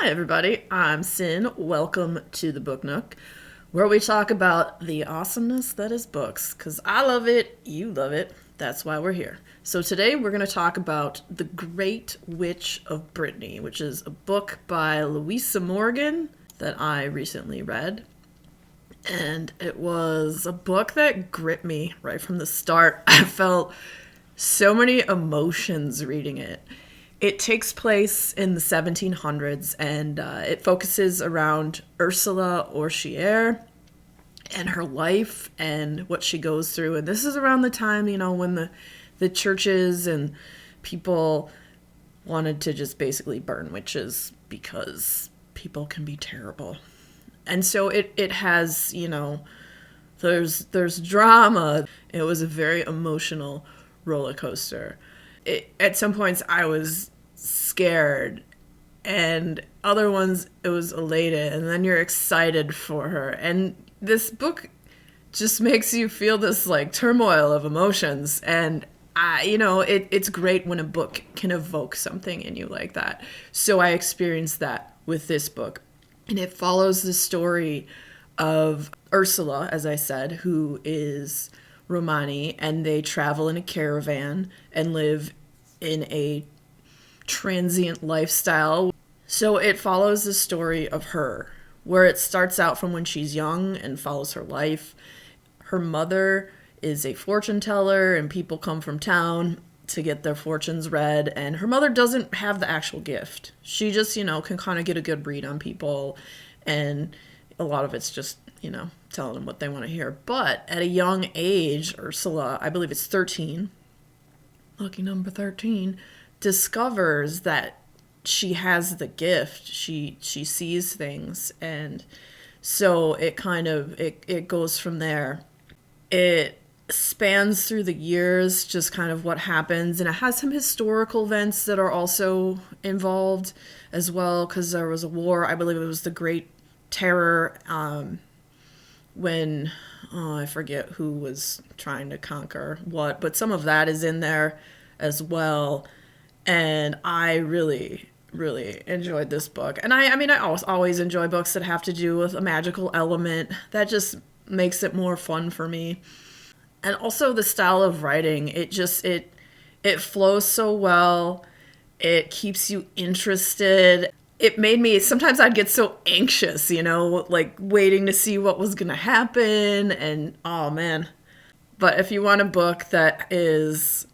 Hi everybody, I'm Sin. Welcome to the Book Nook, where we talk about the awesomeness that is books. Because I love it, you love it, that's why we're here. So today we're going to talk about The Great Witch of Brittany, which is a book by Louisa Morgan that I recently read. And it was a book that gripped me right from the start. I felt so many emotions reading it. It takes place in the 1700s, and it focuses around Ursule Orchiere and her life and what she goes through. And this is around the time, when the churches and people wanted to just basically burn witches because people can be terrible. And so it has, there's drama. It was a very emotional roller coaster. At some points I was scared, and other ones it was elated, and then you're excited for her. And this book just makes you feel this like turmoil of emotions, and it's great when a book can evoke something in you like that. So I experienced that with this book, and it follows the story of Ursula, as I said, who is Romani, and they travel in a caravan and live in a transient lifestyle. So it follows the story of her, where it starts out from when she's young and follows her life. Her mother is a fortune teller, and people come from town to get their fortunes read, and her mother doesn't have the actual gift. She just, can kind of get a good read on people, and a lot of it's just, telling them what they want to hear. But at a young age, Ursula, I believe it's 13, lucky number 13, discovers that she has the gift. She sees things, and so it kind of it goes from there. It spans through the years, just kind of what happens, and it has some historical events that are also involved as well, because there was a war. I believe it was the Great Terror, when I forget who was trying to conquer what, but some of that is in there as well. And I really, really enjoyed this book. And I always enjoy books that have to do with a magical element. That just makes it more fun for me. And also the style of writing, it flows so well. It keeps you interested. It made me, sometimes I'd get so anxious, like waiting to see what was going to happen. And oh man. But if you want a book that is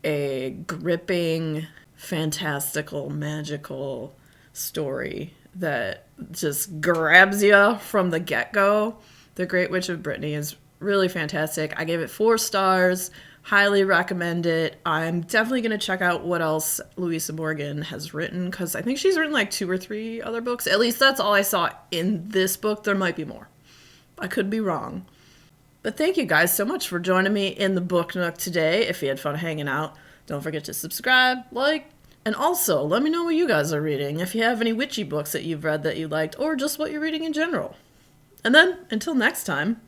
a gripping, fantastical, magical story that just grabs you from the get-go, The Great Witch of Brittany is really fantastic. I gave it 4 stars. Highly recommend it. I'm definitely going to check out what else Louisa Morgan has written, because I think she's written like 2 or 3 other books. At least that's all I saw in this book. There might be more. I could be wrong. But thank you guys so much for joining me in the Book Nook today. If you had fun hanging out, don't forget to subscribe, like, and also let me know what you guys are reading. If you have any witchy books that you've read that you liked, or just what you're reading in general. And then, until next time,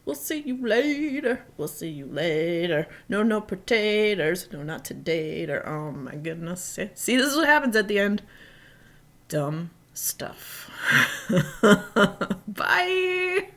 we'll see you later. We'll see you later. No potatoes. No, not today. Oh my goodness. See, this is what happens at the end. Dumb stuff. Bye.